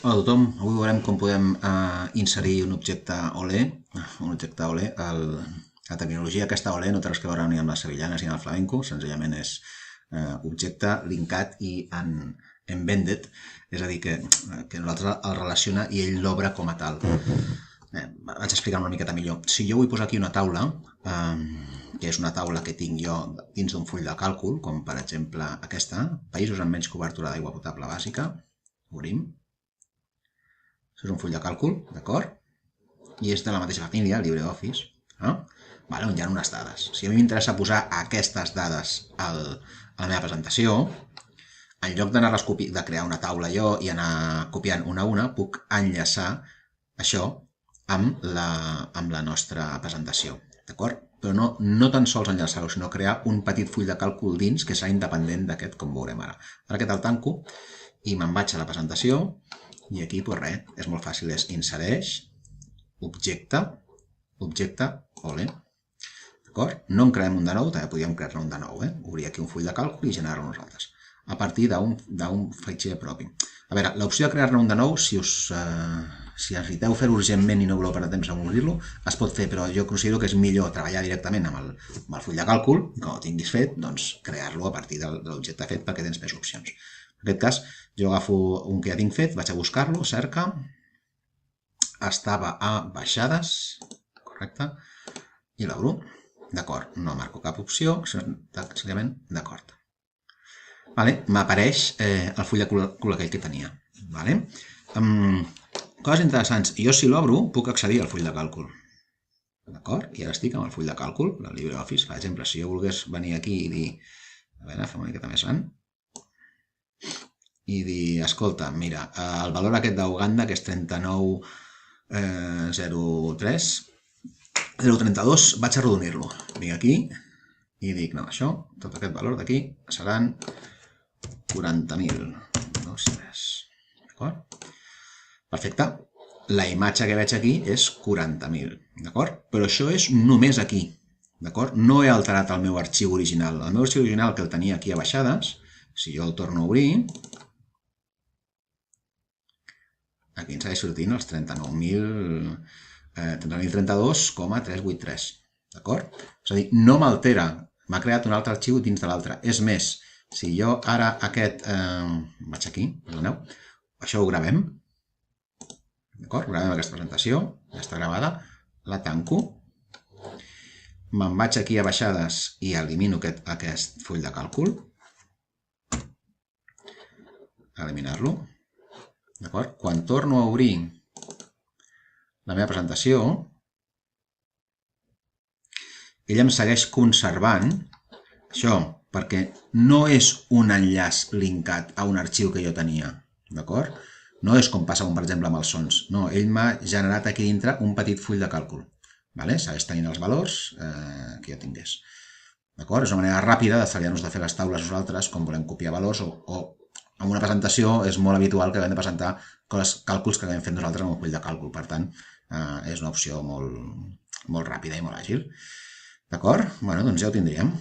Hola a tothom, avui veurem com podem inserir un objecte OLE a la terminologia aquesta OLE no té res a veure ni amb les sevillanes ni amb el flamenco, senzillament és objecte linkat i embedded, és a dir, que nosaltres el relaciona i ell l'obre com a tal. Vaig explicar una miqueta millor. Si jo vull posar aquí una taula, que és una taula que tinc jo dins d'un full de càlcul, com per exemple aquesta, països amb menys cobertura d'aigua potable bàsica, obrim. Això és un full de càlcul, d'acord? I és de la mateixa família, LibreOffice, on hi ha unes dades. Si a mi m'interessa posar aquestes dades a la meva presentació, en lloc d'anar-les de crear una taula jo i anar copiant una a una, puc enllaçar això amb la nostra presentació, d'acord? Però no tan sols enllaçar-ho, sinó crear un petit full de càlcul dins que serà independent d'aquest, com veurem ara. Ara aquest el tanco i me'n vaig a la presentació i aquí, doncs res, és molt fàcil, és insereix, objecte, OLE, d'acord? No en creem un de nou, també podríem crear-ne un de nou, obrir aquí un full de càlcul i generar-lo nosaltres, a partir d'un fitxer propi. A veure, l'opció de crear-ne un de nou, si necessiteu fer-ho urgentment i no voleu perdre temps a obrir-lo, es pot fer, però jo considero que és millor treballar directament amb el full de càlcul i quan ho tinguis fet, doncs crear-lo a partir de l'objecte fet perquè tens més opcions. En aquest cas, jo agafo un que ja tinc fet, vaig a buscar-lo, cerca, estava a baixades, correcte, i l'obro, d'acord, no marco cap opció, senzillament d'acord. M'apareix el full de càlcul aquell que tenia. Coses interessants, jo si l'obro puc accedir al full de càlcul, d'acord? I ara estic amb el full de càlcul, la LibreOffice, per exemple, si jo volgués venir aquí i dir, a veure, fem una miqueta més gran, i dir, escolta, mira, el valor aquest d'Uganda, que és 39.03.032, vaig a arrodonir-lo. Vinc aquí i dic, no, això, tot aquest valor d'aquí seran 40.000. D'acord? Perfecte. La imatge que veig aquí és 40.000, d'acord? Però això és només aquí, d'acord? No he alterat el meu arxiu original. El meu arxiu original, que el tenia aquí a baixades, si jo el torno a obrir, aquí ens segueix sortint els 30.032,383, d'acord? És a dir, no m'altera, m'ha creat un altre arxiu dins de l'altre. És més, si jo ara aquest, vaig aquí, perdoneu, això ho gravem, d'acord? Gravem aquesta presentació, ja està gravada, la tanco, me'n vaig aquí a baixades i elimino aquest full de càlcul, eliminar-lo. D'acord? Quan torno a obrir la meva presentació, ell em segueix conservant això, perquè no és un enllaç linkat a un arxiu que jo tenia, d'acord? No és com passa, per exemple, amb els sons. No, ell m'ha generat aquí dintre un petit full de càlcul. Segueix tenint els valors que jo tingués. D'acord? És una manera ràpida d'estalviar-nos de fer les taules nosaltres quan volem copiar valors o en una presentació és molt habitual que haguem de presentar càlculs que haguem fet nosaltres amb un full de càlcul. Per tant, és una opció molt ràpida i molt àgil. D'acord? Doncs ja ho tindríem.